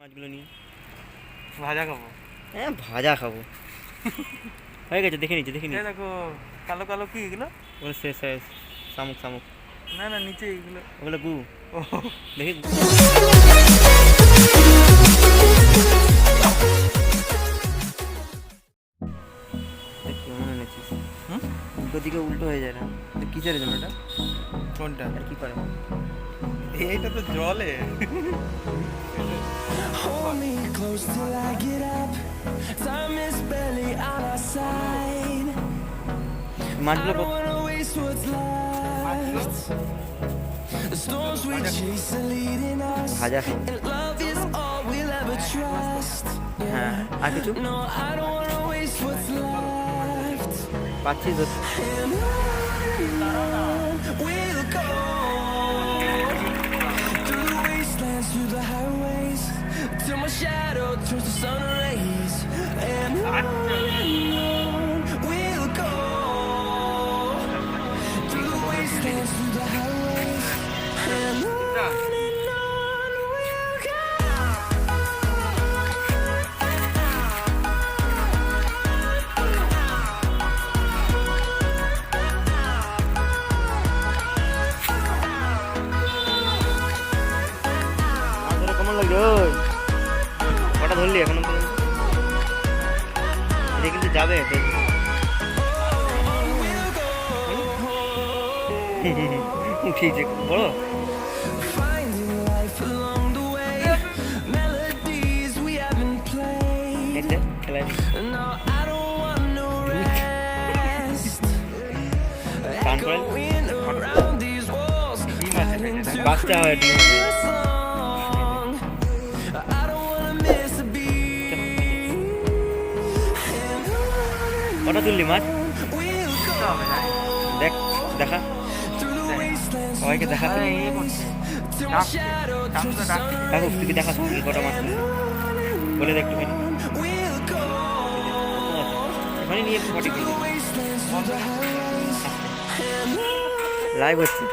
মাছগুলো নিয়ে ভাজা খাবো। হ্যাঁ ভাজা খাবো। হয়ে গেছে, দেখে নিচ্ছি দেখে এই নিচ্ছি। দেখো কালো কালো কি এগুলো? ওগুলো শেষ শেষ শামুক শামুক, না না নিচে এগুলো। ওগুলো গু। ও দেখি দেখ কেমন এনেছিস। হুম উল্টো দিকে উল্টো হয়ে যায় না, তো কিসের জন্য এটা? কোনটা? আর কি করে? এইটা তো জলে। Hold me close till I get up. Time is barely on our side. I মাছগুলো don't wanna waste what's left. The storms we chase are leading us, ভাজা খাবো। and love is all we'll ever trust. হ্যাঁ আর কিছু No, I don't wanna waste what's left. পাচ্ছিস তো? And on we'll go through the wastelands, through the highways, till my shadow turns to sun rays. And on we'll go through the wastelands, through the highways, and on we'll go. মাছ ধরে কেমন লাগছে? ওই কটা ধরলি এখনো পর্যন্ত? এটা কিন্তু যাবে তো। উঠিয়েছে বড়। Finding life along the way, melodies we haven't played. এটা খেলায় No, I don't want no rest. কান করে Echoing around these walls, fighting to বাচ্চা হয় ডিম create a song. I don't wanna miss a beat. And কটা তুললি মাছ? we'll go দেখ দেখা through the wastelands, সবাইকে দেখা তুমি। till my shadow turns to sun দেখো তুই দেখা তুই কটা মাছ তুললি বলে দেখ একটুখানি। we'll go এখানে নিয়ে একটু ফটি করে wastelands, through the highways, and live হচ্ছে।